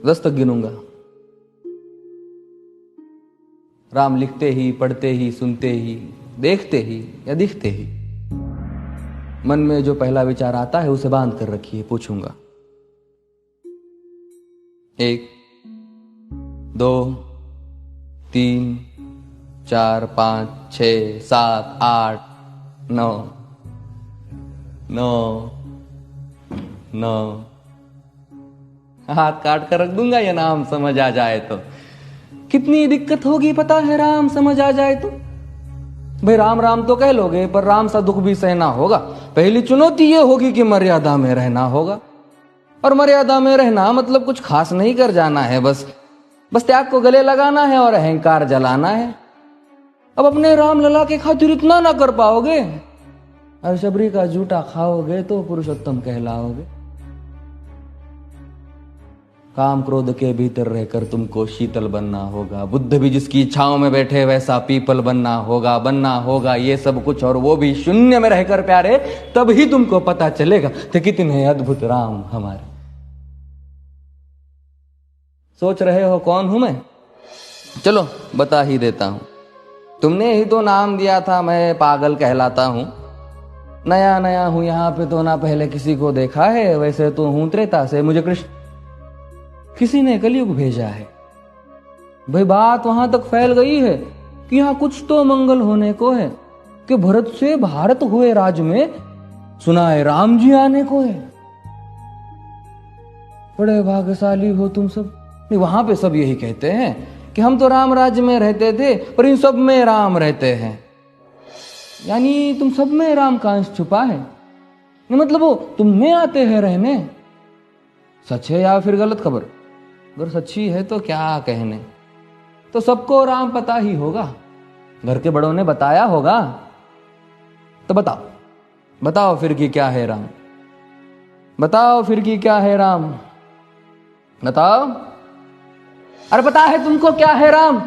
10 तक गिनूंगा। राम लिखते ही, पढ़ते ही, सुनते ही, देखते ही या दिखते ही मन में जो पहला विचार आता है उसे बांध कर रखिए। पूछूंगा 1 2 3 4 5 6 7 8 9 9 9। हाथ काट कर रख दूंगा ये नाम समझ आ जाए तो। कितनी दिक्कत होगी पता है राम समझ आ जाए तो। भाई राम राम तो कह लोगे पर राम सा दुख भी सहना होगा। पहली चुनौती ये होगी कि मर्यादा में रहना होगा। और मर्यादा में रहना मतलब कुछ खास नहीं कर जाना है, बस त्याग को गले लगाना है और अहंकार जलाना है। अब अपने राम लला के खातिर इतना ना कर पाओगे और शबरी का जूठा खाओगे तो पुरुषोत्तम कहलाओगे। काम क्रोध के भीतर रहकर तुमको शीतल बनना होगा। बुद्ध भी जिसकी इच्छाओं में बैठे वैसा पीपल बनना होगा ये सब कुछ, और वो भी शून्य में रहकर प्यारे। तब ही तुमको पता चलेगा कि कितने अद्भुत राम हमारे। सोच रहे हो कौन हूं मैं? चलो बता ही देता हूं। तुमने ही तो नाम दिया था मैं पागल कहलाता हूं। नया नया हूं यहां पे तो ना पहले किसी को देखा है। वैसे तो हूं त्रेता से, मुझे कृष्ण किसी ने कलयुग भेजा है। भाई बात वहां तक फैल गई है कि यहां कुछ तो मंगल होने को है कि भरत से भारत हुए राज में सुना है राम जी आने को है। बड़े भाग्यशाली हो तुम सब। नहीं, वहां पे सब यही कहते हैं कि हम तो राम राज्य में रहते थे पर इन सब में राम रहते हैं। यानी तुम सब में राम का अंश छुपा है। मतलब वो तुम में आते हैं रहने। सच है या फिर गलत खबर? अगर सच्ची है तो क्या कहने। तो सबको राम पता ही होगा, घर के बड़ों ने बताया होगा। तो बताओ फिर कि क्या है राम। बताओ फिर कि क्या है राम। बताओ। अरे पता है तुमको क्या है राम?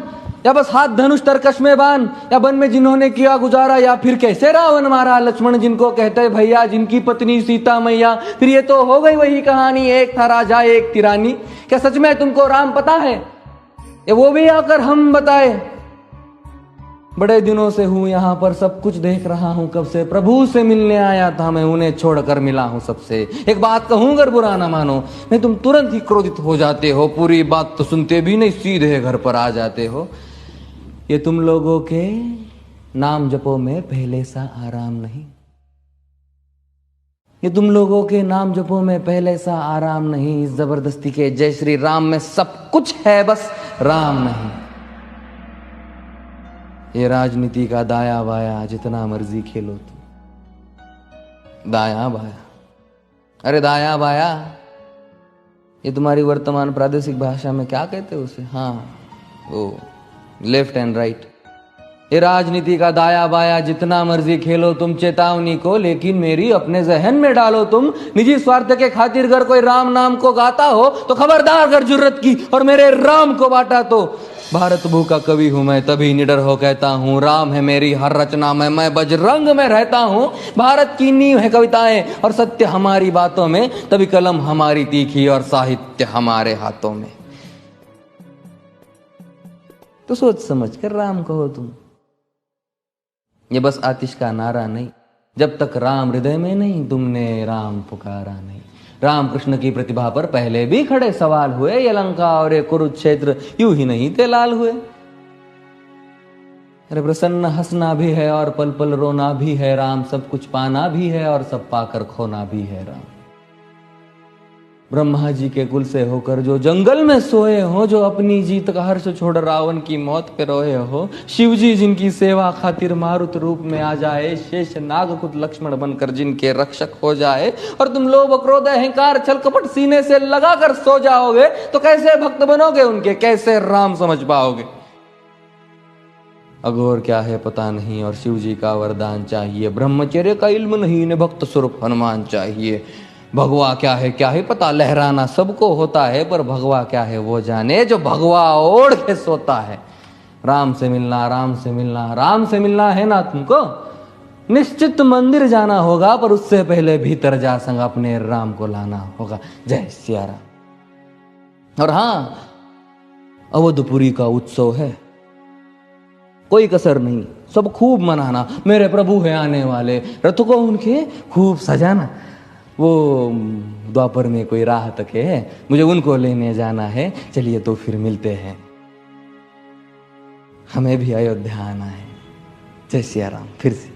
या बस हाथ धनुष तरकश में बान, या वन में जिन्होंने किया गुजारा, या फिर कैसे रावण मारा लक्ष्मण जिनको कहते भैया, जिनकी पत्नी सीता मैया। फिर ये तो हो गई वही कहानी, एक था राजा एक थी रानी। क्या सच में तुमको राम पता है? या वो भी आकर हम बताए? बड़े दिनों से हूं यहां पर, सब कुछ देख रहा हूं कब से। प्रभु से मिलने आया था मैं, उन्हें छोड़कर मिला हूं सबसे। एक बात कहूं अगर बुरा ना मानो, नहीं तुम तुरंत ही क्रोधित हो जाते हो। पूरी बात तो सुनते भी नहीं, सीधे घर पर आ जाते हो। ये तुम लोगों के नाम जपो में पहले सा आराम नहीं। ये तुम लोगों के नाम जपो में पहले सा आराम नहीं। इस जबरदस्ती के जय श्री राम में सब कुछ है, बस राम नहीं। ये राजनीति का दाया बाया जितना मर्जी खेलो तुम। दाया बाया, अरे दाया बाया ये तुम्हारी वर्तमान प्रादेशिक भाषा में क्या कहते हो उसे? हाँ वो लेफ्ट एंड राइट। ये राजनीति का दाया बाया जितना मर्जी खेलो तुम चेतावनी को, लेकिन मेरी अपने जहन में डालो तुम। निजी स्वार्थ के खातिर अगर कोई राम नाम को गाता हो तो खबरदार अगर जुर्रत की और मेरे राम को बांटा तो। भारत भू का कवि हूं मैं, तभी निडर हो कहता हूं राम है मेरी हर रचना में। मैं बजरंग में रहता हूं, भारत की नींव है कविताएं और सत्य हमारी बातों में। तभी कलम हमारी तीखी और साहित्य हमारे हाथों में। तो सोच समझ कर राम कहो तुम। ये बस आतिश का नारा नहीं, जब तक राम हृदय में नहीं तुमने राम पुकारा नहीं। राम कृष्ण की प्रतिभा पर पहले भी खड़े सवाल हुए। ये लंका और ये कुरुक्षेत्र यूं ही नहीं थे लाल हुए। अरे प्रसन्न हंसना भी है और पल पल रोना भी है राम। सब कुछ पाना भी है और सब पाकर खोना भी है राम। ब्रह्मा जी के कुल से होकर जो जंगल में सोए हो, जो अपनी जीत का हर्ष छोड़ रावण की मौत पे रोए हो। शिव जी जिनकी सेवा खातिर मारुत रूप में आ जाए। शेष नाग खुद लक्ष्मण बनकर जिनके रक्षक हो जाए। और तुम लोभ क्रोध अहंकार छल कपट सीने से लगा कर सो जाओगे तो कैसे भक्त बनोगे उनके, कैसे राम समझ पाओगे? अघोर क्या है पता नहीं और शिव जी का वरदान चाहिए। ब्रह्मचर्य का इल्म नहीं, इन्हें भक्त स्वरूप हनुमान चाहिए। भगवा क्या है पता, लहराना सबको होता है पर भगवा क्या है वो जाने जो भगवा ओढ़ के सोता है। राम से मिलना, राम से मिलना, राम से मिलना है ना तुमको? निश्चित मंदिर जाना होगा पर उससे पहले भीतर जा संग अपने राम को लाना होगा। जय सिया राम। और हाँ, अवधपुरी का उत्सव है, कोई कसर नहीं, सब खूब मनाना। मेरे प्रभु है आने वाले, रथ को उनके खूब सजाना। वो द्वापर में कोई राह तक है, मुझे उनको लेने जाना है। चलिए तो फिर मिलते हैं, हमें भी अयोध्या आना है। जय सिया राम। फिर से